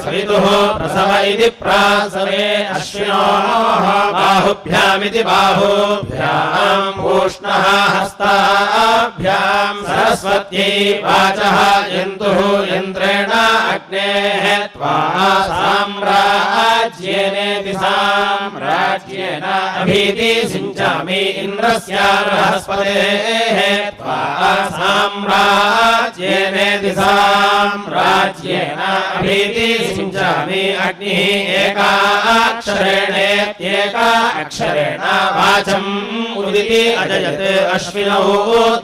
सवितुः प्रसव इति प्रासवे अश्विनोः बाहुभ्यामिति बाहुभ्याम् पूष्णः हस्ताभ्याम् सरस्वत्यै वाचः यन्तुः यन्त्रेण अग्नेः त्वा साम्राज्येनेति साम्राज्येन अभीति सिञ्चामि इन्द्रस्य बृहस्पतेः त्वा साम्राज्येनेति साम्राज्येन अभीति सिञ्चामि अग्निः एकाक्षरेणेत्येका अक्षरेण वाचम् उदिति अजयत् अश्विनौ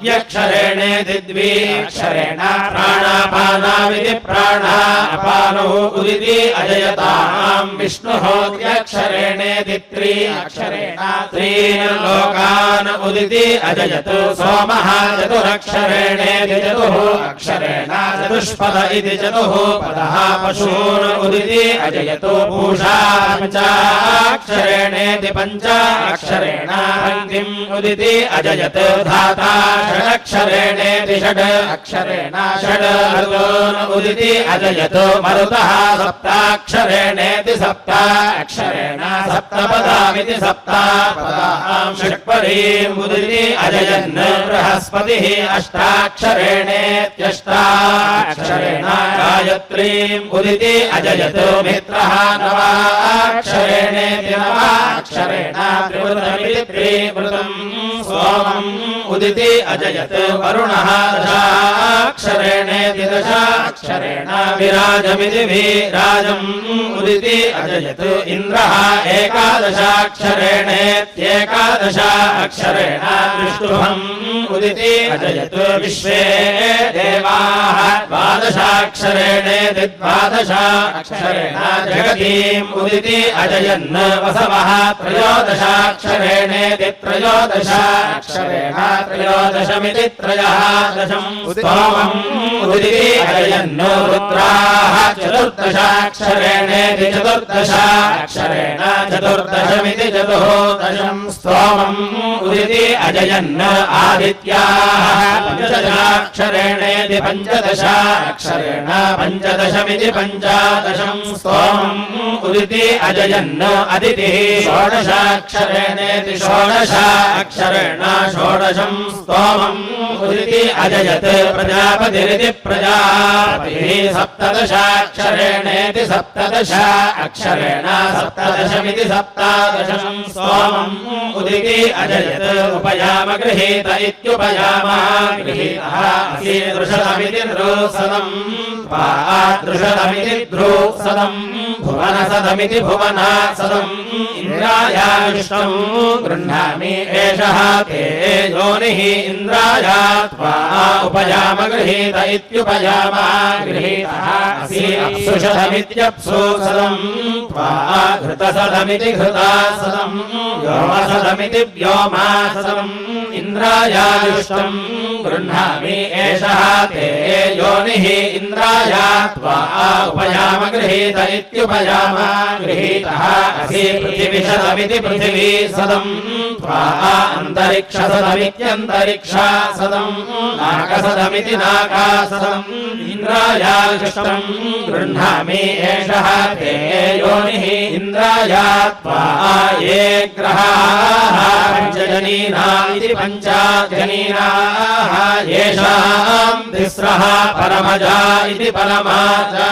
द्व्यक्षरेणेति द्विक्षरेण प्राणापानाविति प्राणापानौ उदिति अजयताम् विष्णुः द्व्यक्षरेणेति त्रिअक्षरेण त्रीन् लोकान् उदिति अजयत् सोमः चतुरक्षरेणेति चतुः अक्षरेण चतुष्पद इति चतुः पदः पशून् उदिति अजयत् पूषा पञ्चाक्षरेणेति पञ्चाक्षरेण पङ्क्तिम् उदिति अजयत् धाता षडक्षरेणेति षड् अक्षरेण षड् ऋतून् उदिति अजयत् मरुतः सप्ताक्षरेणेति सप्ताक्षरेण सप्तपदामिति सप्तपदाम् षट्पदीम् उदिति अजयन् बृहस्पतिः अष्टाक्षरेणेत्यष्टाक्षरेण गायत्रीम् उदिति अजयत् मित्रः नवाक्षरेणेति नवाक्षरेण त्रिवृतमिति त्रिवृतम् सोमम् उदिति अजयत् वरुणः दशाक्षरेणेति दशाक्षरेण विराजमिति विराजम् उदिति अजयत् इन्द्रः एकादशाक्षरेणेत्येकादशाक्षरेण विष्णुभम् उदिति अजयत् विश्वे देवाः द्वादशाक्षरेणेति द्वादशाक्षरेण जगतीम् उदिति अजयन् वसवः त्रयोदशाक्षरेणेति त्रयोदशाक्षरेण त्रयोदशमिति त्रयः दशम् स्तोमम् उदिति अजयन् रुद्राः चतुर्दशाक्षरेणेति चतुर्दशाक्षरेण चतुर्दशमिति चतुर्दशम् स्तोमम् उदिति अजयन् आदित्याः पञ्चदशाक्षरेणेति पञ्चदशाक्षरेण अक्षरेण पञ्चदशमिति पञ्चादशम् स्तोमम् उदिति अजयन् अदितिः षोडशाक्षरेणेति षोडशाक्षरेण षोडशम् स्तोमम् उदिति अजयत् प्रजापतिरिति प्रजापतिः सप्तदशाक्षरेणेति सप्तदश अक्षरेण सप्तदशमिति सप्तादशम् स्तोमम् उदिति अजयत् उपयाम गृहीत इत्युपयाम गृहीतः दृशतमिति नृसदम् दृशतमिति ध्रुसदम् भुवनसदमिति भुवनासदम् इन्द्रायाविष्टम् गृह्णामि एषः ते योनिः इन्द्राय त्वा उपयाम गृहीत इत्युपयाम गृहीतः अप्सुषधमित्यप्सुसदम् त्वा घृतसदमिति घृतासदम् व्योमसदमिति व्योमासदम् इन्द्रायाविष्टम् गृह्णामि एषः ते योनिः इन्द्राय त्वा उपयाम गृहीत इत्युपयाम गृहीतः असि पृथिविशदमिति पृथिवीसदम् त्वा अन्तरिक्षसदमित्यन्तरिक्षासदम् नाकसदमिति नाकासदम् इन्द्रायाविष्टम् गृह्णामि एषः ते योनिः इन्द्राय त्वा ये ग्रहाः पञ्चजनीनामिति पञ्चाजनीनाः येषाम् तिस्रः परमजा इति परमाजा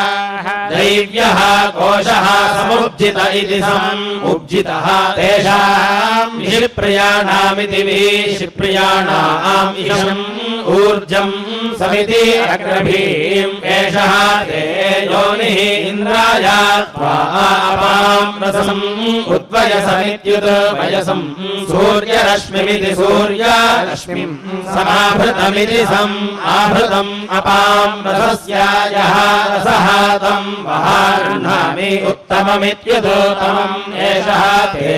दैव्यः कोशः समुज्जित इति समुज्जितः तेषाम् विषिप्रियाणामिति विषिप्रियाणाम् इषम् ऊर्जम् समिति अग्रभीम् एषः ते योनिः इन्द्राय त्वा अपाम् रसम् उद्वयसमित्युद्वयसम् सूर्यरश्मिमिति सूर्यरश्मिम् समाभृतमिति समाभृतम् अपाम् रसस्य यः रसः तम् वहार्णामि उत्तममित्युत्तमम् एषः ते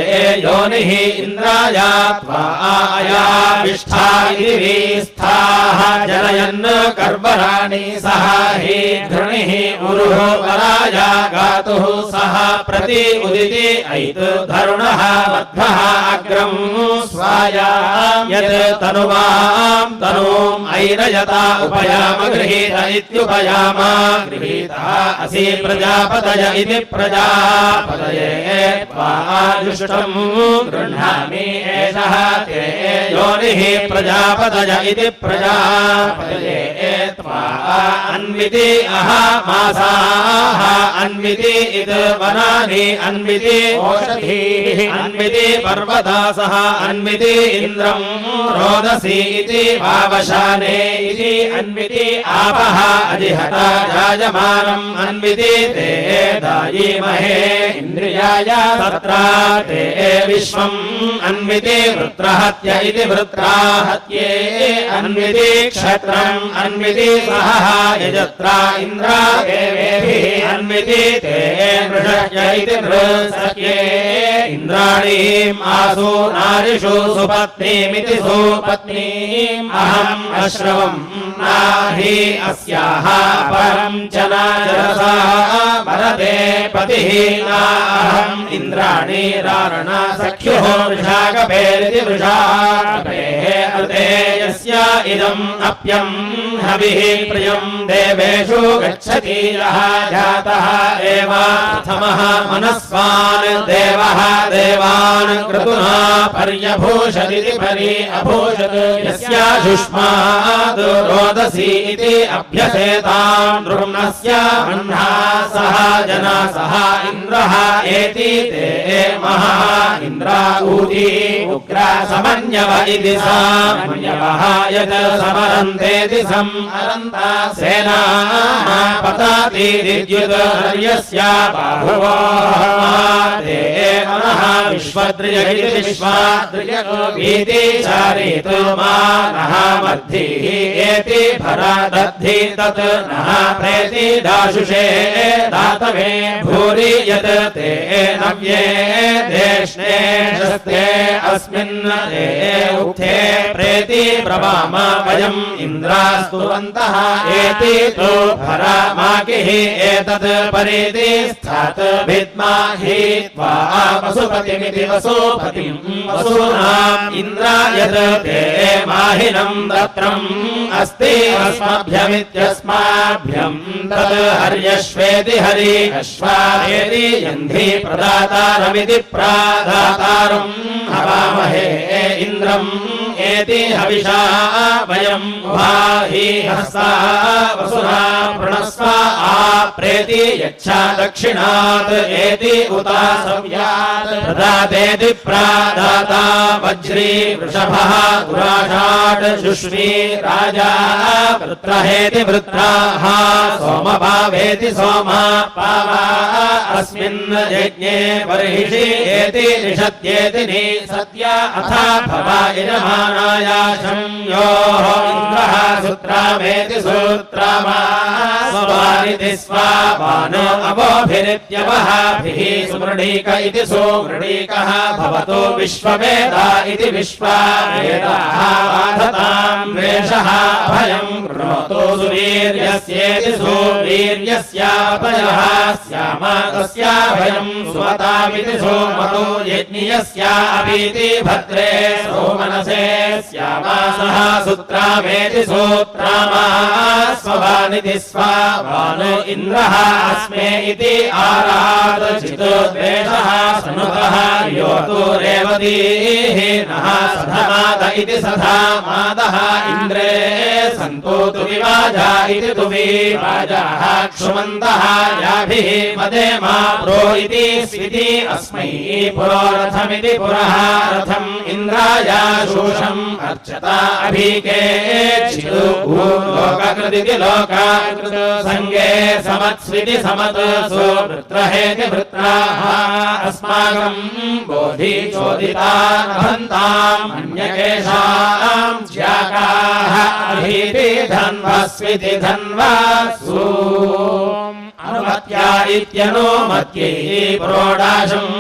योनिः इन्द्राय त्वा अयाविष्ठा इति वीस्थाः जनयन् कर्बराणि सह हि धृणिः उरुः वराय गातुः सह प्रति उदिति ऐत् धरुणः मध्वः अग्रम् स्वाया यत् तनुवाम् तनूम् ऐरयता उपयाम गृहीत इत्युपयाम गृहीतः असि प्रजापतय इति प्रजापतये त्वा जुष्टम् गृह्णामि एषः ते योनिः प्रजापतय इति प्रजापतये त्वा अन्विति अहमासाः अन्विति इद वनानि अन्विति ओषधीः अन्विति पर्वतासः अन्विति इन्द्रम् रोदसी इति वावशाने इति अन्विति आपः अधिहता जायमानम् अन्विति ते दायीमहे इन्द्रियाय तत्रा ते विश्वम् अन्विति वृत्रहत्य इति वृत्राहत्ये अन्विति क्षत्रम् अन्विति सहः यजत्रा इन्द्रा देवेभिः अन्विति ते नृषक्य इति नृसक्ये इन्द्राणीम् आसु नारिषु सुपत्नीमिति सुपत्नीम् अहम् अश्रवम् नाहि अस्याः परम् च नाजरसा वरदे पतिः नाहम् इन्द्राणि रारणा सख्युः वृषाकपेरिति वृषाकपेः अर्धे यस्य इदम् अप्यम् हविः प्रियम् देवेषु गच्छति यः जातः एव प्रथमः मनस्वान् देवः देवान् क्रतुना पर्यभूषदिति परि अभूषत् यस्याशुष्माद् रोदसी इति अभ्यसेताम् नृम्नस्य मह्ना सह जना सह इन्द्रः एति ते महः इन्द्रा ऊती उग्रा समन्यव इति समन्यवः यत् समरन्तेति समरन्ता सेना पताति विद्युत् बाहुवः ते मनः विश्वद्रिय इति विश्वाद्रिय भीति चारितु मानः मद्धिः एति भरादद्धि तत् नः प्रेति दाशुषे दातवे भूरि यत् ते नव्ये देष्णे शस्ते अस्मिन् ते उक्थे प्रेति प्रवाम वयम् इन्द्रास्तुवन्तः एति तु भरामाकिः एतत् परेति स्थात् विद्माहि त्वा वसुपतिमिति वसुपतिम् वसूनाम् इन्द्रायत ते माहिनम् दत्रम् अस्ति अस्मभ्यमित्यस्माभ्यम् तत् हर्यश्वेति हरि अश्वायेति यन्धि प्रदातारमिति प्रादातारम् हवामहे इन्द्रम् एति हविषा वयम् उभाहि हस्ता वसुना प्रणस्व आप्रेति यच्छा दक्षिणात् एति उता सव्यात् प्रदातेति प्रादाता वज्री वृषभः दुराषाट् शुष्मी राजा वृत्रहेति वृत्राः सोमभावेति सोमा पावा अस्मिन् यज्ञे बर्हिषि एति निषद्येति निसद्य अथा भवा यजमानायाशं योः इन्द्रः सूत्रामेति सूत्रामा स्वानिति स्वानो अवोभिरित्यवहाभिः सुमृढीक इति सुमृढीकः भवतो विश्ववेदा इति विश्ववेदाः बाधताम् द्वेषः भयम् कृणोतु सुवीर्यस्येति सुवीर्यस्यापयः स्याम तस्याभयम् सुमतामिति सोमतो यज्ञियस्यापीति भद्रे सोमनसे स्यामासः सूत्रामेति सूत्रामा स्ववानिति स्वानो इन्द्रः अस्मे इति आराध चितोद्वेषः सनुतः योतु रेवतीः नः सधमाद इति सधामादः इन्द्रे सन्तु तुविवाजा इति तुविवाजाः क्षुमन्तः याभिः मदे मा प्रो इति स्विति अस्मै पुरोरथमिति पुरः रथम् इन्द्राय शोषम् अर्चता अभीके चिदु लोककृतिति लोकाकृत संगे समत्स्विति समत् सुवृत्रहेति वृत्राः अस्माकम् बोधि चोदिता भन्ताम् अन्यकेषाम् ज्याकाः अभीति धन्वस्विति धन्वासु अनुमत्या इत्यनुमत्यै प्रोडाशम्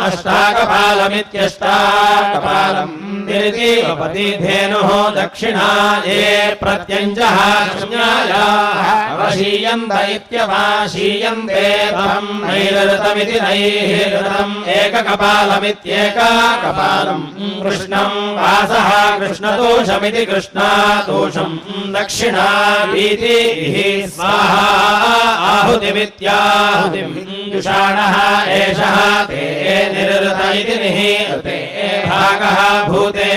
अष्टाकपालमित्यष्टाकपालम् निर्दिवपति धेनुः दक्षिणा ये प्रत्यञ्जः शून्यायाः अवशीयन्त इत्यवाशीयन्ते तम् नैरृतमिति नैरृतम् एककपालमित्येकाकपालम् कृष्णम् वासः कृष्णदोषमिति कृष्णादोषम् दक्षिणा वीतिः स्वाहा आहुतिमित्याहुतिम् जुषाणः एषः ते निरृत इति निहीते भागः भूते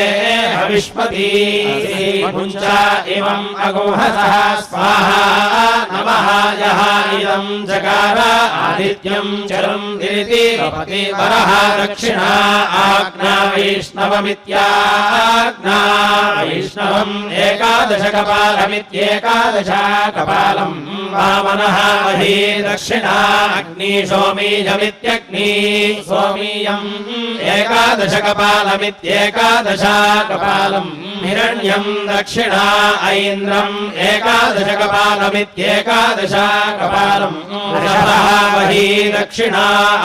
हविष्मती पुञ्च इमम् अगुंहसः स्वाहा नमः यः इदम् जगार आदित्यम् चरम् दिरिति वपति वरः दक्षिणा आज्ञा वैष्णवमित्याज्ञा वैष्णवम् एकादशकपालमित्येकादशकपालम् वामनः मही दक्षिणा अग्नि सोमीयमित्यग्नि सोमीयम् एकादशकपालमित्येकादशकपालम् हिरण्यम् दक्षिणा ऐन्द्रम् एकादशकपालमित्येकादशकपालम् वृषभः मही दक्षिणा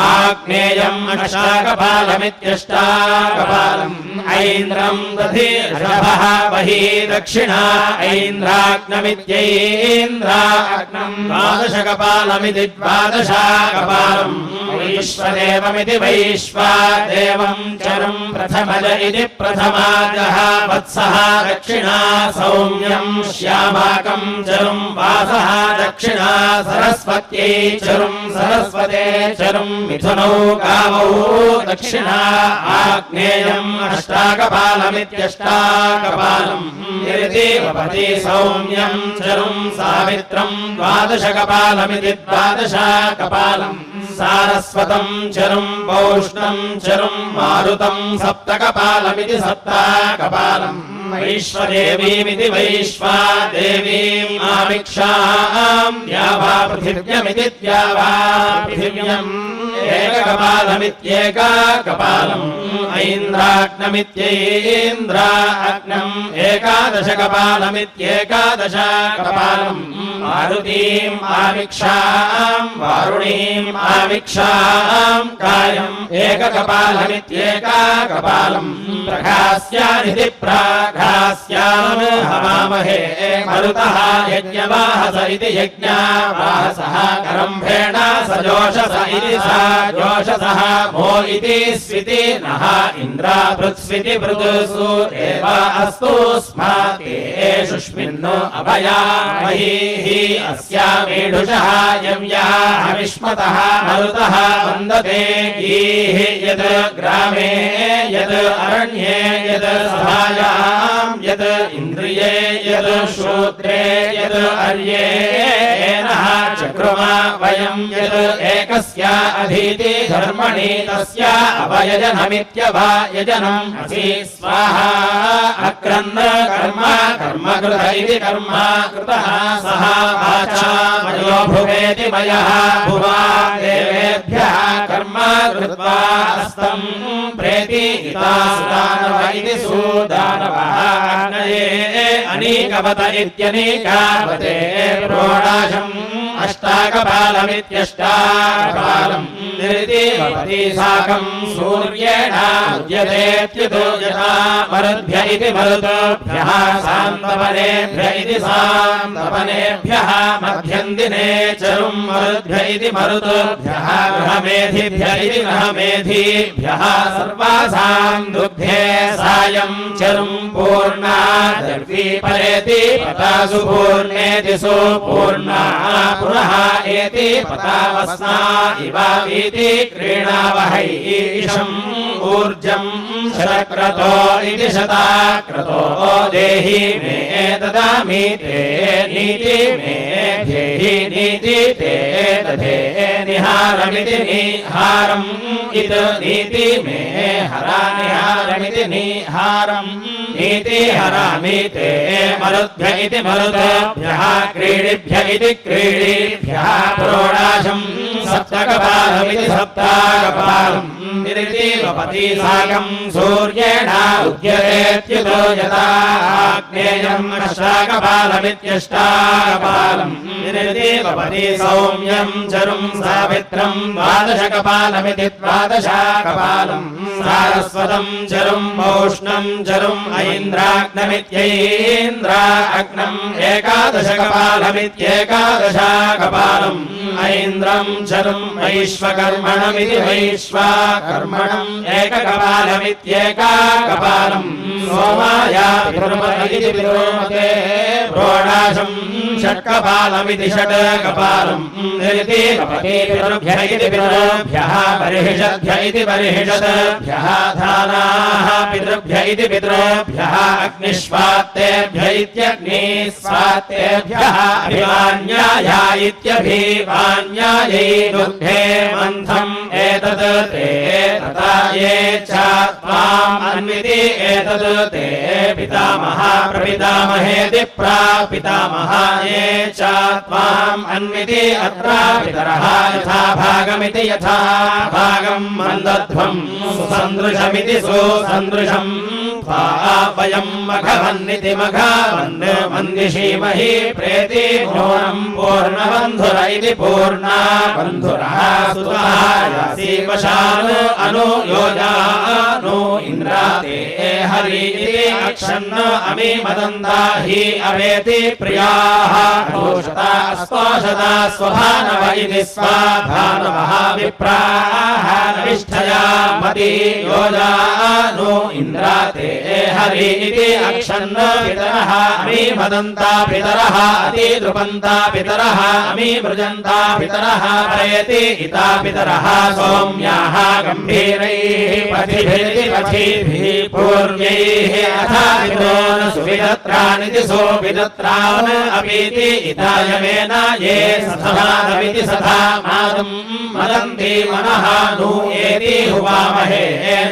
आग्नेयम् अष्टाकपालमित्यष्टाकपालम् ऐन्द्रम् दधि वृषभः मही दक्षिणा ऐन्द्राग्नमित्यैन्द्राग्नम् द्वादशकपालमिति द्वादशकपालम् वैश्वदेवमिति वैश्वदेवम् चरम् प्रथमज इति प्रथमाजः वत्सः दक्षिणा सौम्यम् श्यामाकम् चरुम् वासः दक्षिणा सरस्वत्यै चरुम् सरस्वते चरुम् मिथुनौ गावौ दक्षिणा आग्नेयम् अष्टाकपालमित्यष्टाकपालम् निर्दिवपति सौम्यम् चरुम् सावित्रम् द्वादशकपालमिति द्वादशकपालम् सारस्वतम् चरुम् पौष्णम् चरुम् मारुतम् सप्तकपालमिति सप्तकपालम् वैश्वदेवीमिति वैश्वादेवीम् आमिक्षाम् द्यावा पृथिव्यमिति द्यावा पृथिव्यम् एककपालमित्येकाकपालम् ऐन्द्राग्नमित्यैन्द्राग्नम् एकादशकपालमित्येकादशकपालम् मारुतीम् आविक्षाम् वारुणीम् आविक्षाम् कायम् एककपालमित्येकाकपालम् प्रघास्यानिति प्राघास्यामो हवामहे मरुतः यज्ञवाहस इति यज्ञावाहसः करम्भेण सजोषस इति सा जोषसः मो इति स्विति नः इन्द्रा पृथ्स्विति पृथुसु एव अस्तु स्मातेषुष्मिन्नो अभयामहीः अस्यामीढुषः यव्यः हविष्मतः मरुतः वन्दते गीः यद् ग्रामे यद् अरण्ये यद् सभायां यद् इन्द्रिये यद् शूद्रे यद् अर्ये येनः चक्रुमा वयं यद् एकस्य अधीति धर्मणि तस्य अवयजनमित्यवयजनम् असि स्वाहा अक्रन्न कर्म कर्म कृत इति कर्म कृतः सः वाचा मयो भुवेति मयः भुवा देवेभ्यः कर्म कृत्वा हस्तं प्रेति इता सुदानव इति सुदानवः अग्नये अनीकवत इत्यनीकावते प्रोडाशम् अष्टाकपालमित्यष्टाकपालम् निरिति भवति साकम् सूर्येण उद्यतेत्युतो यथा मरुद्भ्य इति मरुद्भ्यः सान्तपनेभ्य इति सान्तपनेभ्यः मध्यम् दिने चरुम् मरुद्भ्य इति मरुद्भ्यः गृहमेधिभ्य इति गृहमेधिभ्यः सर्वासाम् दुग्धे सायम् चरुम् पूर्णा दर्वी परेति पतासु पूर्णेति सुपूर्णा पुनः एति पतावस्ना इवावीति क्रीणावहै ईशम् ऊर्जम् शतक्रतो इति शताक्रतो देहि मे ददामि ते नीति मे धेहि नीति ते दधे निहारमिति निहारम् इति नीति मे हरा निहारमिति निहारम् नीति हरामि ते मरुद्भ्य इति मरुद्भ्यः क्रीडिभ्य इति क्रीडिभ्यः प्रोडाशम् सप्तकपालमिति सप्ताकपालम् निरिति भवति साकम् सूर्येण उद्यतेत्युतो यथा आग्नेयम् अष्टाकपालमित्यष्टाकपालम् निरिति भवति सौम्यम् चरुम् सावित्रम् द्वादशकपालमिति द्वादशाकपालम् सारस्वतम् चरुम् औष्णम् चरुम् ऐन्द्राग्नमित्यैन्द्रा अग्नम् एकादशकपालमित्येकादशाकपालम् ऐन्द्रम् चरुम् वैश्वकर्मणमिति वैश्वाकर्मणम् एककपालमित्येकाकपालम् सोमाय पितृमते पितृमते प्रोडाशम् षट्कपालमिति षट्कपालम् निरिति भवति पितृभ्य इति पितृभ्यः बर्हिषद्भ्य इति बर्हिषद्भ्यः धानाः पितृभ्य इति पितृभ्यः अग्निष्वात्तेभ्य इत्यग्निस्वात्तेभ्यः अभिमान्याय इत्यभिमान्यायै दुग्धे मन्थम् एतत् ते तथा ये च त्वाम् अन्विति एतत् ते पितामह प्रपितामहेति प्रापितामह ये च त्वाम् अन्विति अत्र पितरः यथा भागमिति यथा भागम् मन्दध्वम् सुसन्दृशमिति सुसन्दृशम् वयम् मघवन्निति मघवन् मन्दिषीमहि प्रेति नूनम् पूर्णबन्धुर इति पूर्णा बन्धुरः सुतायासीवशानु अनुयोजानु इन्द्राते हरि इति अक्षन्न अमि मदन्ता हि अवेति प्रियाः दोषता स्वशता स्वभानव इति स्वाभानवः विप्राः निष्ठया मति योजानु इन्द्राते हरि इति अक्षन्न पितरः अमि मदन्ता पितरः अति द्रुपन्ता पितरः अमि मृजन्ता पितरः प्रेति इता पितरः सौम्याः गम्भीरैः पथिभिरिति पथिभिः पूर्व्यैः अथा विदोन सुविदत्रानिति सुविदत्रान् अपीति इतायमेन ये सथमादमिति सथामादम् मदन्ति मनः नु एति हुवामहे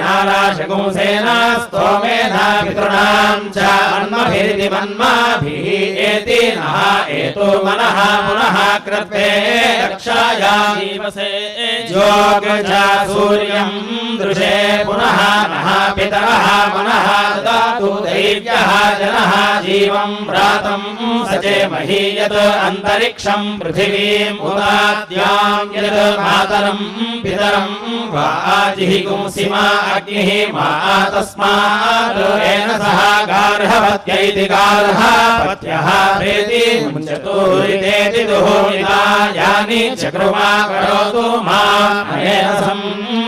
नाराशगुंसेन स्तोमेन पितॄणाम् च अन्मभिरिति मन्माभिः एति नः एतो मनः पुनः कृत्वे रक्षायामीवसे जोग च सूर्यम् दृशे पुनः नः पितरः मनः ददातु दैव्यः जनः जीवम् व्रातम् सचेमहि यत् अन्तरि अंतरिक्षं पृथिवीम् उदाद्यां यद् मातरं पितरं वा जिहिगुंसिमा अग्निः मा तस्मात् येन सह गार्हपत्यैति गार्हपत्यः प्रेति मुञ्चतुरितेति दुहिता यानि चक्रुमा करोतु माम् अनेन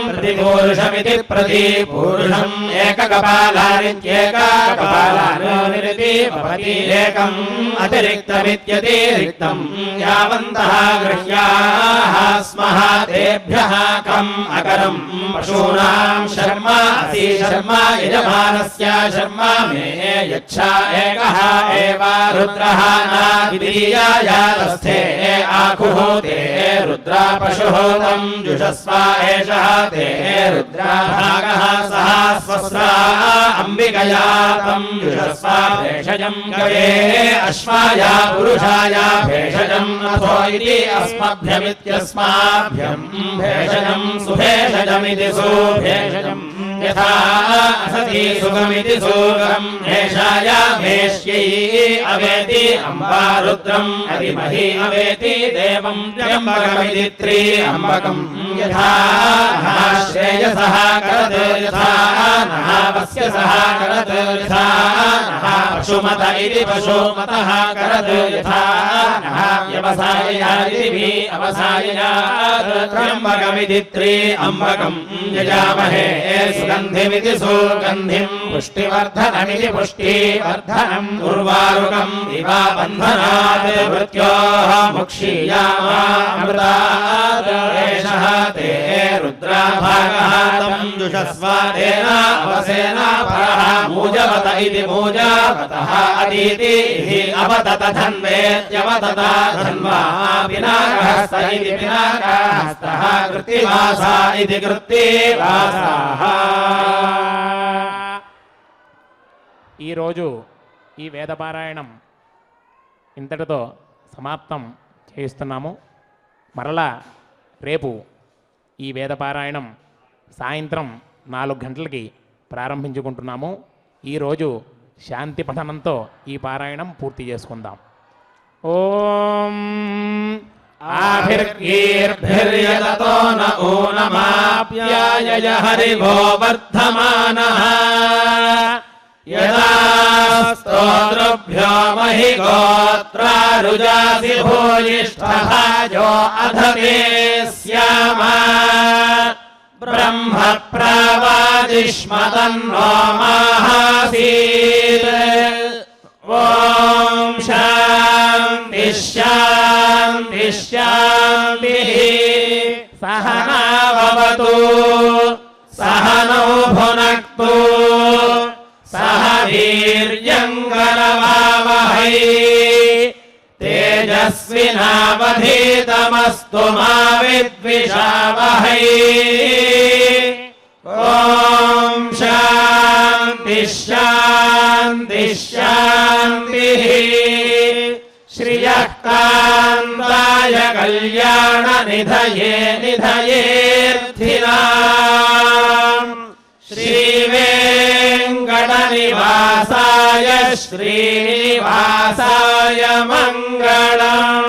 प्रतिपूरुषमिति प्रतिपूरुषम् एककपालानित्येककपालानिति भवति एकम् अतिरिक्तमित्यतिरिक्तम् यावन्तः गृह्याः स्मः तेभ्यः कम् अकरम् पशूनां शर्म असि शर्म यजमानस्य शर्म मे यच्छा एकः एव रुद्रः न द्वितीयायातस्थे आकुः ते रुद्रा पशुः तं जुषस्व एषः ते रुद्राभागः सः स्वस्रा अंबिकया तं जुषस्व भेषजं गवे अश्वाय पुरुषाय भेषजं अथो इति अस्मभ्यमित्यस्माभ्यं भेषजं सुभेषजमिति सुभेषजं यथा असति सुगमिति सुगम् एषाय भेष्यै अवेति अम्बा रुद्रम् अतिमहि अवेति देवं त्र्यम्बकमिति त्र्यम्बकम् यथा श्रेयसः करत् यथा नः वस्यसः करत् यथा नः पशुमत इति पशुमतः करत् यथा नः व्यवसाययादिभिः अवसाययात् त्र्यम्बकमिति त्र्यम्बकम् यजामहे सुगन्धिमिति सुगन्धिं पुष्टिवर्धनमिति पुष्टिवर्धनम् उर्वारुकम् इव बन्धनात् मृत्योः मुक्षीयामामृतात् एषः ते रुद्राभागः तं जुषस्व तेन अवसेन परः मूजवत इति मूजवतः अतीति अवतत धन्वेत्यवतत धन्वा पिनाकहस्त इति पिनाकहस्तः कृत्तिवासा इति कृत्तिवासाः। ఈరోజు ఈ వేదపారాయణం ఇంతటితో సమాప్తం చేస్తున్నాము. మరలా రేపు ఈ వేదపారాయణం సాయంత్రం 4 గంటలకి ప్రారంభించుకుంటున్నాము. ఈరోజు శాంతి పఠనంతో ఈ పారాయణం పూర్తి చేసుకుందాం. ఓం ఆభిర్గీర్భిర్యతతో న ఊనమాప్యాయ హరివో వర్ధమానః యదా స్తోత్రభ్యో మహి గోత్రారుజాసి భూయిష్ఠభాజో అధతే స్యామ బ్రహ్మ ప్రవాదిష్మతన్నో మాహాసీత్. ఓం శాంతి శాంతి శాంతి. సహనావతు సహనౌ భునక్తు సహ వీర్యంకరవావహై తేజస్వినావధీతమస్తు మా విద్విషావహై. ఓం శాంతి శాంతి శాంతి. శ్రియః కాంతాయ కళ్యాణ నిధయే నిధయేర్థినాం శ్రీవేంకటనివాసాయ శ్రీనివాసాయ మంగళం.